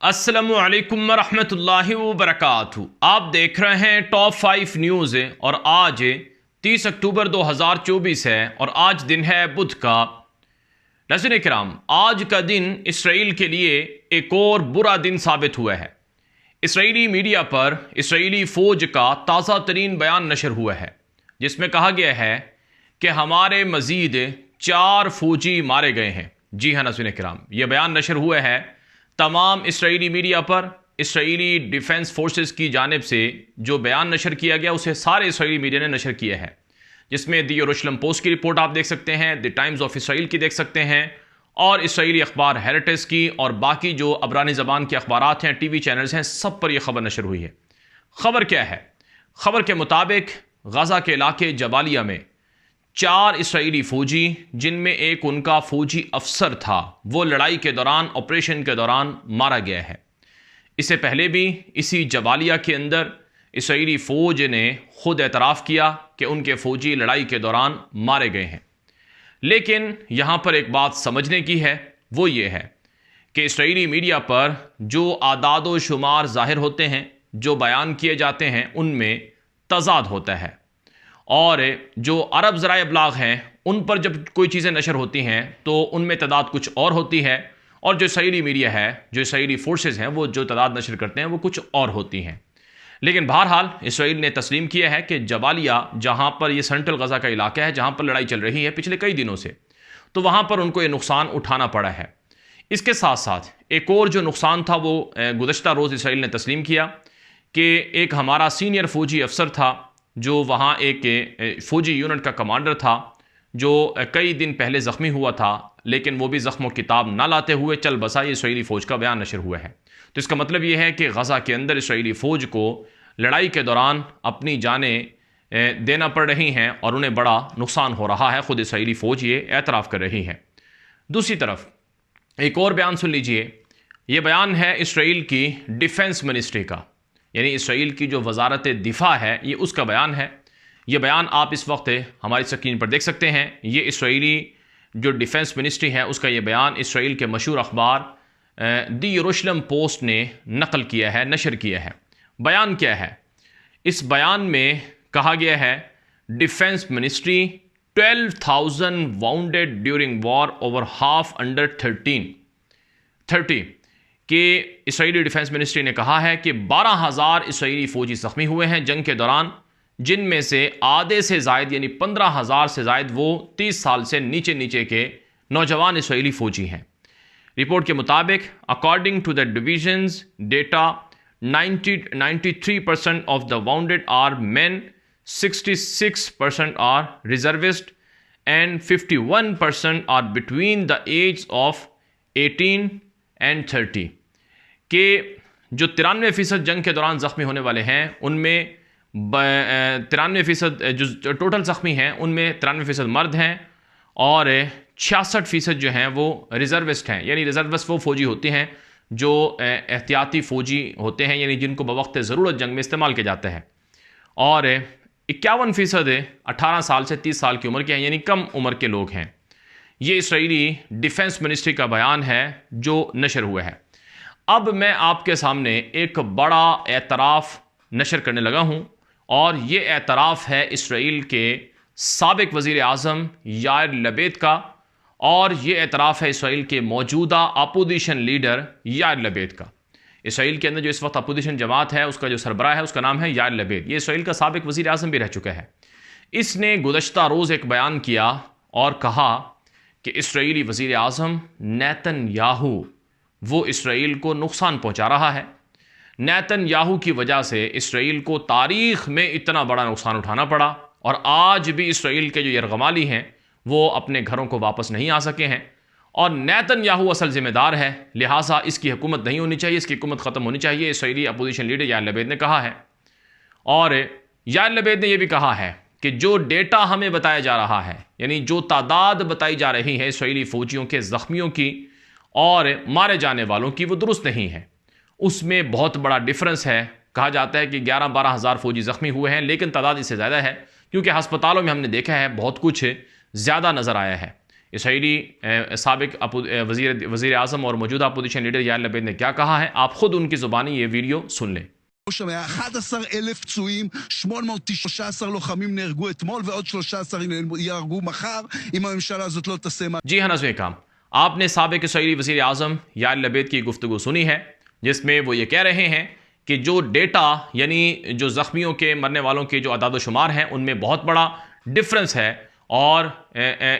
अस्सलामुअलैकुम रहमतुल्लाहि व बरकातहू। आप देख रहे हैं टॉप 5 न्यूज़ और आज 30 अक्टूबर 2024 है और आज दिन है बुध का। नाज़रीन किराम, आज का दिन इसराइल के लिए एक और बुरा दिन साबित हुआ है। इसराइली मीडिया पर इसराइली फ़ौज का ताज़ा तरीन बयान नशर हुआ है जिसमें कहा गया है कि हमारे मज़ीद 4 फ़ौजी मारे गए हैं। जी हाँ नाज़रीन किराम, यह बयान नशर हुआ है तमाम इसराइली मीडिया पर। इसराइली डिफेंस फोर्सेस की जानिब से जो बयान नशर किया गया उसे सारे इसराइली मीडिया ने नशर किया है, जिसमें द यरूशलेम पोस्ट की रिपोर्ट आप देख सकते हैं, द टाइम्स ऑफ इसराइल की देख सकते हैं और इसराइली अखबार हेरिटेज की और बाकी जो अबरानी ज़बान के अखबारात हैं, टीवी चैनल्स हैं, सब पर यह खबर नशर हुई है। खबर क्या है? खबर के मुताबिक गजा के इलाके जबालिया में 4 इसराइली फ़ौजी, जिनमें एक उनका फ़ौजी अफसर था, वो लड़ाई के दौरान, ऑपरेशन के दौरान मारा गया है। इससे पहले भी इसी जबालिया के अंदर इसराइली फ़ौज ने खुद एतराफ़ किया कि उनके फ़ौजी लड़ाई के दौरान मारे गए हैं। लेकिन यहाँ पर एक बात समझने की है, वो ये है कि इसराइली मीडिया पर जो आदाद शुमार ज़ाहिर होते हैं, जो बयान किए जाते हैं, उनमें तज़ाद होता है और जो अरब ज़राए इब्लाग हैं उन पर जब कोई चीज़ें नशर होती हैं तो उनमें तादाद कुछ और होती है और जो इसराइली मीडिया है, जो इसराइली फोर्सेस हैं, वो जो तादाद नशर करते हैं वो कुछ और होती हैं। लेकिन बहरहाल इसराइल ने तस्लीम किया है कि जबालिया, जहाँ पर ये सेंट्रल गजा का इलाका है, जहाँ पर लड़ाई चल रही है पिछले कई दिनों से, तो वहाँ पर उनको ये नुकसान उठाना पड़ा है। इसके साथ साथ एक और जो नुकसान था वो गुज़श्ता रोज़ इसराइल ने तस्लीम किया कि एक हमारा सीनियर फ़ौजी अफसर था जो वहाँ एक फ़ौजी यूनिट का कमांडर था, जो कई दिन पहले ज़ख्मी हुआ था, लेकिन वो भी ज़ख्मों किताब ना लाते हुए चल बसा। ये इसराइली फ़ौज का बयान नशर हुआ है। तो इसका मतलब ये है कि गज़ा के अंदर इसराइली फ़ौज को लड़ाई के दौरान अपनी जानें देना पड़ रही हैं और उन्हें बड़ा नुकसान हो रहा है। ख़ुद इसराइली फ़ौज ये एतराफ़ कर रही है। दूसरी तरफ एक और बयान सुन लीजिए। ये बयान है इसराइल की डिफेंस मिनिस्ट्री का, यानी इसराइल की जो वजारत दिफा है, ये उसका बयान है। ये बयान आप इस वक्त हमारी स्क्रीन पर देख सकते हैं। ये इसराइली जो डिफेंस मिनिस्ट्री है उसका ये बयान इसराइल के मशहूर अखबार द यरूशलेम पोस्ट ने नकल किया है, नशर किया है। बयान क्या है? इस बयान में कहा गया है defence ministry 12,000 bounded during war over half under 30 कि इसराइली डिफेंस मिनिस्ट्री ने कहा है कि 12,000 इसराइली फ़ौजी ज़ख्मी हुए हैं जंग के दौरान, जिनमें से आधे से ज़ायद यानी 15,000 से ज़ायद वो 30 साल से नीचे के नौजवान इसराइली फ़ौजी हैं। रिपोर्ट के मुताबिक according to the divisions data 93% of the wounded are men, 66% are reservist and 51% are between the age of 18 and 30 के जो 93% जंग के दौरान ज़ख्मी होने वाले हैं उनमें 93% जो टोटल ज़ख्मी हैं उनमें 93% मर्द हैं और 66% जो हैं वो रिज़र्विस्ट हैं। यानी रिज़र्विस्ट वो फ़ौजी होते हैं जो एहतियाती फ़ौजी होते हैं, यानी जिनको बवक्त ज़रूरत जंग में इस्तेमाल किया जाता है। और 51% 18 साल से 30 साल की उम्र के हैं, यानी कम उम्र के लोग हैं। ये इसराइली डिफेंस मिनिस्ट्री का बयान है जो नशर हुआ है। अब मैं आपके सामने एक बड़ा एतराफ़ नशर करने लगा हूँ और ये एतराफ़ है इसराइल के साबिक वज़ीर आज़म यार लबेद का और ये एतराफ़ है इसराइल के मौजूदा अपोजिशन लीडर यार लबेद का। इसराइल के अंदर जो इस वक्त अपोजिशन जमात है उसका जो सरबराह है उसका नाम है यार लबेद। ये इसराइल का साबिक वज़ीर आज़म भी रह चुका है। इसने गुज़श्ता रोज़ एक बयान किया और कहा कि इसराइली वज़ीर आज़म नेतन्याहू वो इसराइल को नुकसान पहुंचा रहा है। नेतन्याहू की वजह से इसराइल को तारीख़ में इतना बड़ा नुकसान उठाना पड़ा और आज भी इसराइल के जो यरगमाली हैं वो अपने घरों को वापस नहीं आ सके हैं और नेतन्याहू असल ज़िम्मेदार है, लिहाजा इसकी हुकूमत नहीं होनी चाहिए, इसकी हुकूमत ख़त्म होनी चाहिए, इसराइली अपोजिशन लीडर यार लबेद ने कहा है। और यार लबेद ने यह भी कहा है कि जो डेटा हमें बताया जा रहा है, यानी जो तादाद बताई जा रही है इसराइली फ़ौजियों के ज़ख्मियों की और मारे जाने वालों की, वो दुरुस्त नहीं है। उसमें बहुत बड़ा डिफरेंस है। कहा जाता है कि 11-12 हज़ार फ़ौजी ज़ख्मी हुए हैं, लेकिन तादाद इससे ज़्यादा है क्योंकि हस्पतालों में हमने देखा है बहुत कुछ ज़्यादा नज़र आया है। इसराइली साबिक वज़ीर आज़म और मौजूदा अपोजिशन लीडर यार लपेद ने क्या कहा है, आप खुद उनकी ज़ुबानी ये वीडियो सुन लें। 11,000 פצועים, 813 לוחמים נהרגו אתמול ועוד 13 יהרגו מחר אם הממשלה הזאת לא תעשה מה. जी हाँ नाज़रीन इकराम, आपने साबिक इसराइली वज़ीर आज़म यार लपेद की गुफ्तगू सुनी है, जिसमें वो ये कह रहे हैं कि जो डेटा यानी जो ज़ख्मियों के मरने वालों के जो अदाद शुमार हैं उनमें बहुत बड़ा डिफरेंस है और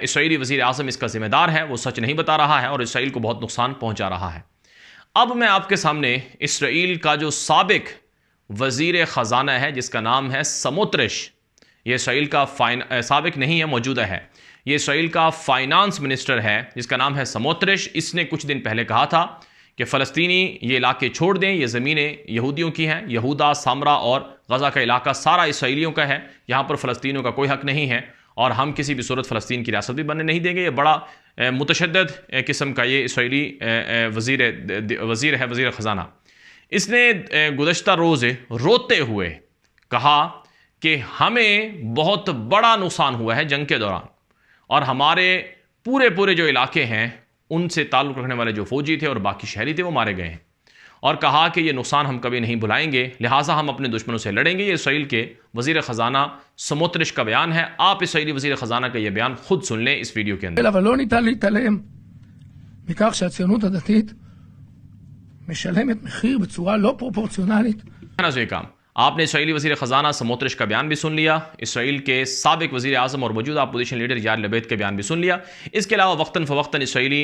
इसराइली वज़ीर आज़म इसका ज़िम्मेदार है, वो सच नहीं बता रहा है और इसराइल को बहुत नुकसान पहुंचा रहा है। अब मैं आपके सामने इसराइल का जो साबिक वज़ीर ख़जाना है जिसका नाम है समोत्रिश, ये इसराइल का साबिक नहीं है, मौजूदा है, ये इसराइल का फाइनेंस मिनिस्टर है जिसका नाम है समोत्रिश। इसने कुछ दिन पहले कहा था कि फ़लस्तीनी ये इलाके छोड़ दें, ये ज़मीनें यहूदियों की हैं, यहूदा, सामरा और गज़ा का इलाका सारा इसराइलियों का है, यहाँ पर फ़लस्तीनियों का कोई हक़ नहीं है और हम किसी भी सूरत फ़लस्तीन की रियासत भी बनने नहीं देंगे। ये बड़ा मुतशद्दद किस्म का ये इसराइली वज़ीर है, वज़ीर ख़जाना। इसने गुज़श्ता रोज़ रोते हुए कहा कि हमें बहुत बड़ा नुकसान हुआ है जंग के दौरान और हमारे पूरे जो इलाके हैं उनसे ताल्लुक़ रखने वाले जो फ़ौजी थे और बाकी शहरी थे वो मारे गए हैं और कहा कि ये नुकसान हम कभी नहीं भुलाएंगे, लिहाजा हम अपने दुश्मनों से लड़ेंगे। ये इसराइल के वज़ीर ख़जाना समोत्रिश का बयान है। आप इसराइली वज़ीर ख़जाना का ये बयान खुद सुन लें इस वीडियो के अंदर। אבל לא ניתן להתעלם מכך שהציונות הדתית משלמת מחיר בצורה לא פרופורציונלית. आपने इसराइली वज़ीर ख़जाना समोत्रिश का बयान भी सुन लिया, इसराइल के साबिक वज़ीर आज़म और मौजूदा अपोजिशन लीडर यार लपेद के बयान भी सुन लिया। इसके अलावा वक्तन फ़वक्तन इसराइली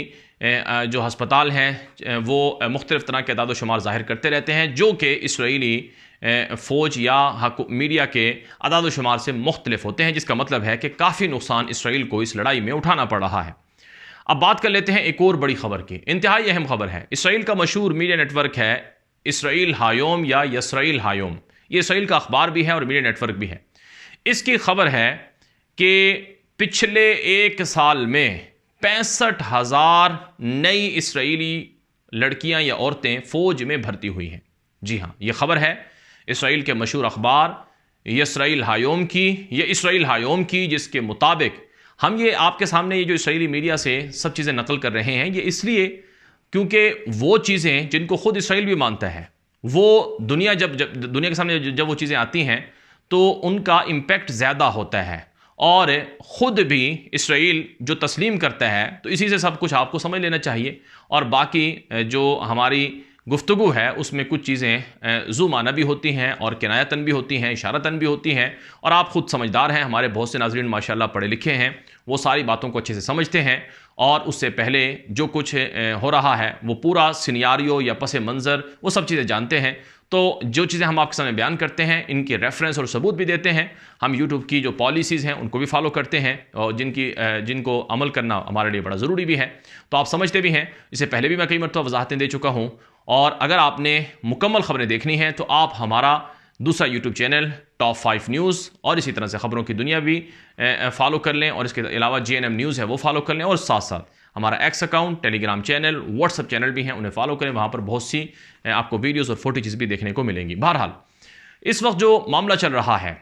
जो हस्पताल हैं वो मुख्तलिफ़ तरह के अदाद शुमार ज़ाहिर करते रहते हैं जो कि इसराइली फ़ौज या मीडिया के अदाद शुमार से मुख्तलिफ होते हैं, जिसका मतलब है कि काफ़ी नुकसान इसराइल को इस लड़ाई में उठाना पड़ रहा है। अब बात कर लेते हैं एक और बड़ी खबर की, इंतहाई अहम खबर है। इसराइल का मशहूर मीडिया नेटवर्क है इसराइल हायोम या यसराइल हायोम, ये इसराइल का अखबार भी है और मीडिया नेटवर्क भी है। इसकी खबर है कि पिछले एक साल में 65,000 नई इसराइली लड़कियां या औरतें फ़ौज में भर्ती हुई हैं। जी हाँ, ये खबर है इसराइल के मशहूर अखबार यसराइल हायोम की, ये इसराइल हायोम की, जिसके मुताबिक हम ये आपके सामने ये जो इसराइली मीडिया से सब चीज़ें नकल कर रहे हैं, ये इसलिए क्योंकि वो चीज़ें जिनको खुद इसराइल भी मानता है, वो दुनिया जब दुनिया के सामने जब वो चीज़ें आती हैं तो उनका इम्पैक्ट ज़्यादा होता है और ख़ुद भी इसराइल जो तस्लीम करता है तो इसी से सब कुछ आपको समझ लेना चाहिए। और बाकी जो हमारी गुफ्तगू है उसमें कुछ चीज़ें ज़ुमाना भी होती हैं और किनायतन भी होती हैं, इशारतन भी होती हैं और आप ख़ुद समझदार हैं। हमारे बहुत से नाज़रीन माशाल्लाह पढ़े लिखे हैं, वो सारी बातों को अच्छे से समझते हैं और उससे पहले जो कुछ हो रहा है वो पूरा सिनेरियो या पस मंज़र वो सब चीज़ें जानते हैं। तो जो चीज़ें हम आपके सामने बयान करते हैं इनके रेफरेंस और सबूत भी देते हैं। हम यूट्यूब की जो पॉलिसीज़ हैं उनको भी फॉलो करते हैं और जिनको अमल करना हमारे लिए बड़ा ज़रूरी भी है, तो आप समझते भी हैं। इससे पहले भी मैं कई मरतबा वजाहतें दे चुका हूँ और अगर आपने मुकम्मल ख़बरें देखनी हैं तो आप हमारा दूसरा यूट्यूब चैनल टॉप 5 न्यूज़ और इसी तरह से ख़बरों की दुनिया भी फॉलो कर लें और इसके अलावा JNM न्यूज़ है वो फॉलो कर लें और साथ साथ हमारा X account, Telegram channel, WhatsApp channel भी हैं, उन्हें फॉलो करें। वहाँ पर बहुत सी आपको वीडियोज़ और फुटेजेस भी देखने को मिलेंगी। बहरहाल इस वक्त जो मामला चल रहा है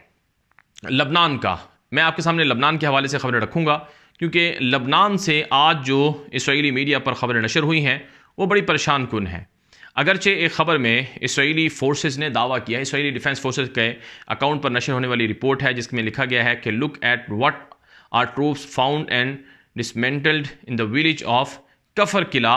लबनान का, मैं आपके सामने लबनान के हवाले से खबरें रखूँगा क्योंकि लबनान से आज जो इसराइली मीडिया पर खबरें नशर हुई हैं वो बड़ी परेशान कुन हैं। अगरचे एक ख़बर में इसराइली फोर्सेस ने दावा किया है, इसराइली डिफेंस फोर्सेस के अकाउंट पर नशर होने वाली रिपोर्ट है जिसमें लिखा गया है कि look at what are troops found and dismantled in the village of Kfar Kila,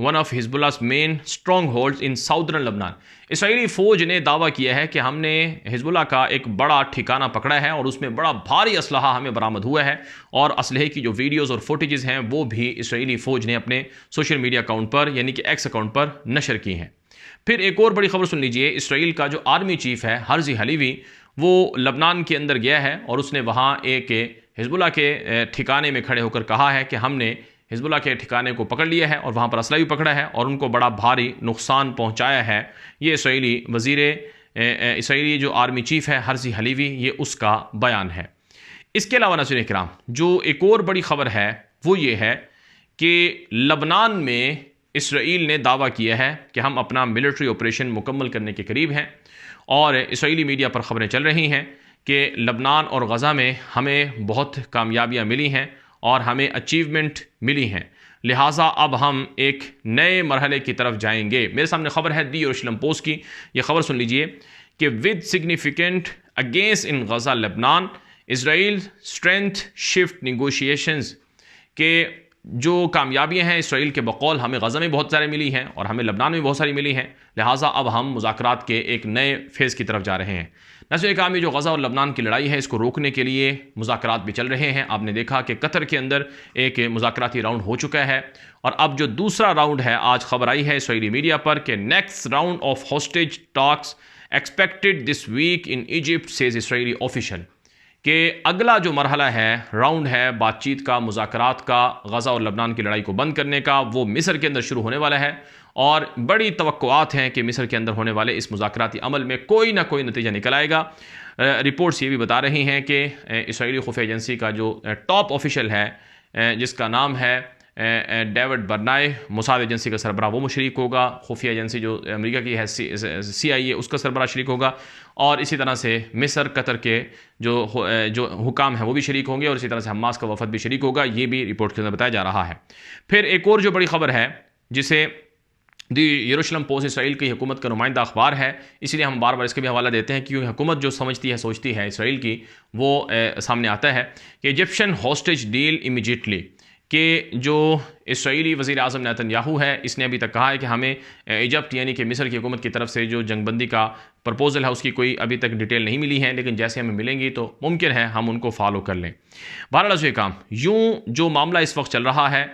one of Hezbollah's main stronghold in southern Lebanon. इसराइली फ़ौज ने दावा किया है कि हमने हिजबुल्लाह का एक बड़ा ठिकाना पकड़ा है और उसमें बड़ा भारी असलहा हमें बरामद हुआ है और असलहे की जो वीडियोज़ और फुटेजेस हैं वो भी इसराइली फ़ौज ने अपने सोशल मीडिया अकाउंट पर यानी कि एक्स अकाउंट पर नशर की हैं। फिर एक और बड़ी खबर सुन लीजिए, इसराइल का जो आर्मी चीफ़ है हर्ज़ी हलीवी वो लबनान के अंदर गया है और उसने वहाँ एक हिजबुल्लाह के ठिकाने में खड़े होकर कहा है कि हमने हिजबुल्लाह के ठिकाने को पकड़ लिया है और वहाँ पर असला भी पकड़ा है और उनको बड़ा भारी नुकसान पहुँचाया है। ये इसराइली जो आर्मी चीफ़ है हर्ज़ी हलीवी, ये उसका बयान है। इसके अलावा नाज़रीन किराम जो एक और बड़ी ख़बर है वो ये है कि लबनान में इसराइल ने दावा किया है कि हम अपना मिलिट्री ऑपरेशन मुकम्मल करने के करीब हैं और इसराइली मीडिया पर ख़बरें चल रही हैं कि लबनान और गज़ा में हमें बहुत कामयाबियाँ मिली हैं और हमें अचीवमेंट मिली हैं, लिहाजा अब हम एक नए मरहले की तरफ जाएंगे। मेरे सामने खबर है दी यरूशलेम पोस्ट की, ये खबर सुन लीजिए कि with significant against in Gaza Lebanon Israel strength shift negotiations के जो कामयाबियां हैं इसराइल के बकौल हमें गजा में बहुत सारी मिली हैं और हमें लबनान में बहुत सारी मिली हैं, लिहाजा अब हम मुज़ाकरात के एक नए फेज़ की तरफ जा रहे हैं। नस्ल काम, ये जो गजा और लबनान की लड़ाई है इसको रोकने के लिए मुज़ाकरात भी चल रहे हैं। आपने देखा कि कतर के अंदर एक मुज़ाकराती राउंड हो चुका है और अब जो दूसरा राउंड है, आज खबर आई है इसराइली मीडिया पर कि next round of hostage talks expected this week in Egypt says Israeli official, कि अगला जो मरहला है, राउंड है बातचीत का, मुज़ाकरात का, गजा और लबनान की लड़ाई को बंद करने का, वो मिस्र के अंदर शुरू होने वाला है और बड़ी तवक्कुआत हैं कि मिस्र के अंदर होने वाले इस मुज़ाकराती अमल में कोई ना कोई नतीजा निकल आएगा। रिपोर्ट्स ये भी बता रही हैं कि इसराइली खुफिया एजेंसी का जो टॉप ऑफिशियल है जिसका नाम है डेविड बर्नाई, मोसाद एजेंसी का सरबराह, वो शरीक होगा। खुफिया एजेंसी जो अमेरिका की है CIA उसका सरबराह शरीक होगा और इसी तरह से मिस्र कतर के जो हुकाम हैं वो भी शरीक होंगे और इसी तरह से हमास का वफद भी शरीक होगा। ये भी रिपोर्ट के अंदर बताया जा रहा है। फिर एक और जो बड़ी खबर है जिसे दी यरूशलेम पोस्ट इसराइल की हुकूमत का नुमाइंदा अखबार है, इसलिए हम बार बार इसका भी हवाला देते हैं क्योंकि हुकूमत जो समझती है सोचती है इसराइल की, वो सामने आता है कि इजिप्शियन हॉस्टेज डील इमीडिएटली, कि जो इसराइली वज़ीर आज़म नेतन्याहू है इसने अभी तक कहा है कि हमें इजिप्ट यानी कि मिस्र की हुकूमत की तरफ से जो जंगबंदी का प्रपोजल है उसकी कोई अभी तक डिटेल नहीं मिली है, लेकिन जैसे हमें मिलेंगी तो मुमकिन है हम उनको फॉलो कर लें। बहरहाल ये काम यूँ जो मामला इस वक्त चल रहा है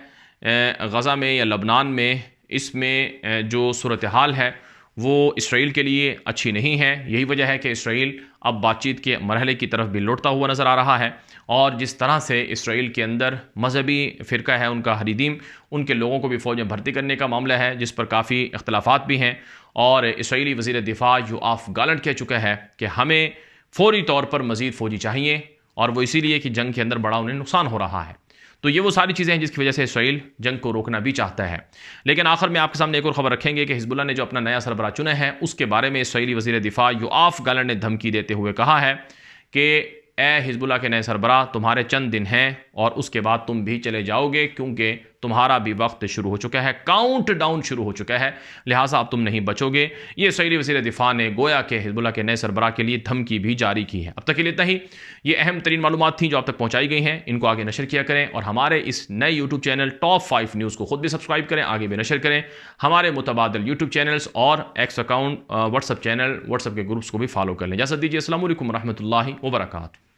गज़ा में या लबनान में, इसमें जो सूरत हाल है वो इसराइल के लिए अच्छी नहीं है। यही वजह है कि इसराइल अब बातचीत के मरहले की तरफ भी लौटता हुआ नज़र आ रहा है और जिस तरह से इसराइल के अंदर मजहबी फ़िरका है उनका हरीदीम, उनके लोगों को भी फ़ौज में भर्ती करने का मामला है जिस पर काफ़ी इख्तलाफात भी हैं और इसराइली वज़ीर दिफा योआफ गालंट कह चुका है कि हमें फ़ौरी तौर पर मज़ीद फ़ौजी चाहिए और वो इसीलिए कि जंग के अंदर बड़ा उन्हें नुकसान हो रहा है। तो ये वो सारी चीज़ें हैं जिसकी वजह से इसराइल जंग को रोकना भी चाहता है। लेकिन आखिर में आपके सामने एक और खबर रखेंगे कि हिजबुल्लाह ने जो अपना नया सरबराह चुना है उसके बारे में इसराइली वज़ीर दिफा योआफ गालंट ने धमकी देते हुए कहा है कि ए हिजबुल्लाह के नए सरबराह, तुम्हारे चंद दिन हैं और उसके बाद तुम भी चले जाओगे क्योंकि तुम्हारा भी वक्त शुरू हो चुका है, काउंट डाउन शुरू हो चुका है, लिहाजा अब तुम नहीं बचोगे। ये इसराइली वज़ीर दिफा ने गोया के हिजबुल्लाह के नए सरबराह के लिए धमकी भी जारी की है। अब तक के लिए इतना ही। ये अहम तरीन मालूमात थी जो आप तक पहुँचाई गई हैं, इनको आगे नशर किया करें और हमारे इस नए यूट्यूब चैनल टॉप 5 न्यूज़ को खुद भी सब्सक्राइब करें, आगे भी नशर करें। हमारे मुतबादिल यूट्यूब चैनल्स और X account WhatsApp channel, WhatsApp के ग्रुप्स को भी फॉलो कर लें। इजाज़त दीजिए। अस्सलाम वालेकुम रहमतुल्लाहि व बरकातुहू।